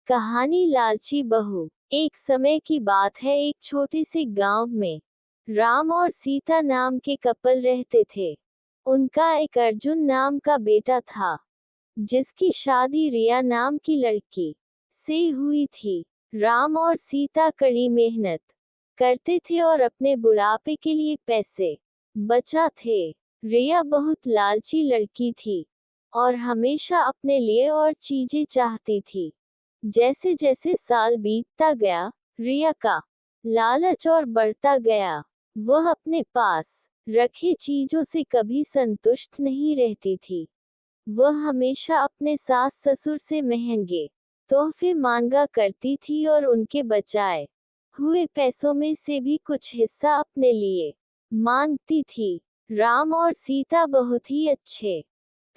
कहानी लालची बहू। एक समय की बात है, एक छोटे से गांव में राम और सीता नाम के कपल रहते थे। उनका एक अर्जुन नाम का बेटा था, जिसकी शादी रिया नाम की लड़की से हुई थी। राम और सीता कड़ी मेहनत करते थे और अपने बुढ़ापे के लिए पैसे बचा थे। रिया बहुत लालची लड़की थी और हमेशा अपने लिए और चीजें चाहती थी। जैसे जैसे साल बीतता गया, रिया का लालच और बढ़ता गया। वह अपने पास रखे चीजों से कभी संतुष्ट नहीं रहती थी। वह हमेशा अपने सास ससुर से महंगे तोहफे मांगा करती थी और उनके बचाए हुए पैसों में से भी कुछ हिस्सा अपने लिए मांगती थी। राम और सीता बहुत ही अच्छे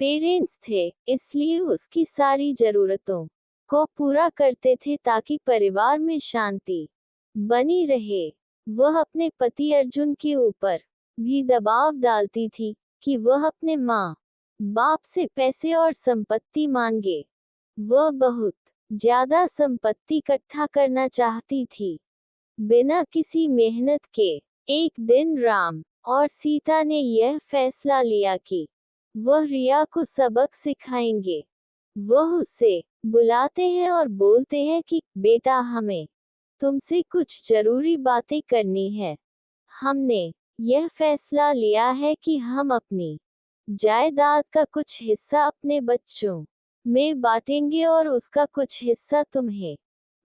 पेरेंट्स थे, इसलिए उसकी सारी जरूरतों को पूरा करते थे ताकि परिवार में शांति बनी रहे। वह अपने पति अर्जुन के ऊपर भी दबाव डालती थी कि वह अपने माँ बाप से पैसे और संपत्ति मांगे। वह बहुत ज्यादा संपत्ति इकट्ठा करना चाहती थी, बिना किसी मेहनत के। एक दिन राम और सीता ने यह फैसला लिया कि वह रिया को सबक सिखाएंगे। वह उसे बुलाते हैं और बोलते हैं कि बेटा, हमें तुमसे कुछ जरूरी बातें करनी है। हमने यह फैसला लिया है कि हम अपनी जायदाद का कुछ हिस्सा अपने बच्चों में बांटेंगे और उसका कुछ हिस्सा तुम्हें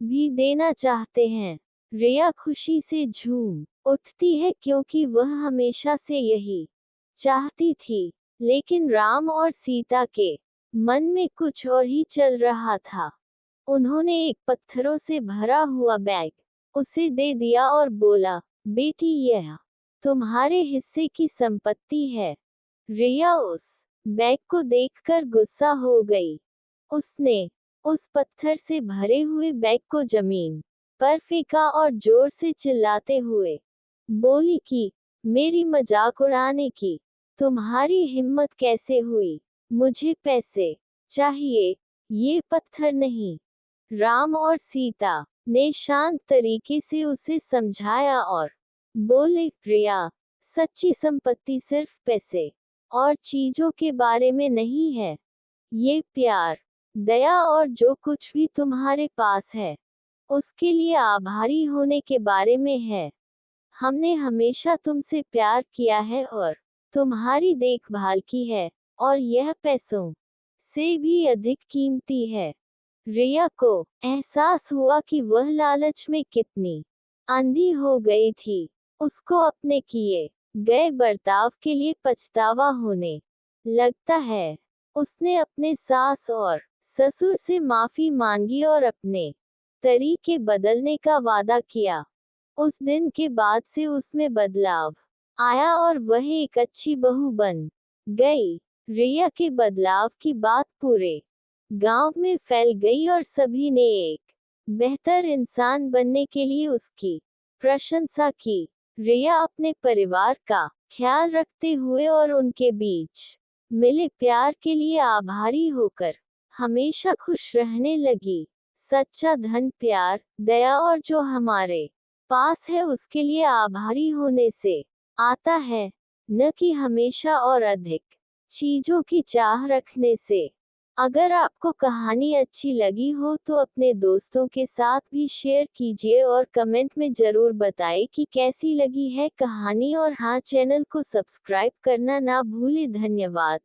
भी देना चाहते हैं। रिया खुशी से झूम उठती है क्योंकि वह हमेशा से यही चाहती थी। लेकिन राम और सीता के मन में कुछ और ही चल रहा था। उन्होंने एक पत्थरों से भरा हुआ बैग उसे दे दिया और बोला, बेटी, यह तुम्हारे हिस्से की संपत्ति है। रिया उस बैग को देखकर गुस्सा हो गई। उसने उस पत्थर से भरे हुए बैग को जमीन पर फेंका और जोर से चिल्लाते हुए बोली कि मेरी मजाक उड़ाने की तुम्हारी हिम्मत कैसे हुई? मुझे पैसे चाहिए, ये पत्थर नहीं। राम और सीता ने शांत तरीके से उसे समझाया और बोले, रिया, सच्ची संपत्ति सिर्फ पैसे और चीजों के बारे में नहीं है। ये प्यार, दया और जो कुछ भी तुम्हारे पास है, उसके लिए आभारी होने के बारे में है। हमने हमेशा तुमसे प्यार किया है और तुम्हारी देखभाल की है, और यह पैसों से भी अधिक कीमती है। रिया को एहसास हुआ कि वह लालच में कितनी अंधी हो गई थी। उसको अपने किए गए बर्ताव के लिए पछतावा होने लगता है। उसने अपने सास और ससुर से माफी मांगी और अपने तरीके बदलने का वादा किया। उस दिन के बाद से उसमें बदलाव आया और वह एक अच्छी बहू बन गई। रिया के बदलाव की बात पूरे गांव में फैल गई और सभी ने एक बेहतर इंसान बनने के लिए उसकी प्रशंसा की। रिया अपने परिवार का ख्याल रखते हुए और उनके बीच मिले प्यार के लिए आभारी होकर हमेशा खुश रहने लगी। सच्चा धन प्यार, दया और जो हमारे पास है उसके लिए आभारी होने से आता है, न कि हमेशा और अधिक चीजों की चाह रखने से। अगर आपको कहानी अच्छी लगी हो तो अपने दोस्तों के साथ भी शेयर कीजिए और कमेंट में जरूर बताएं कि कैसी लगी है कहानी। और हाँ, चैनल को सब्सक्राइब करना ना भूलें। धन्यवाद।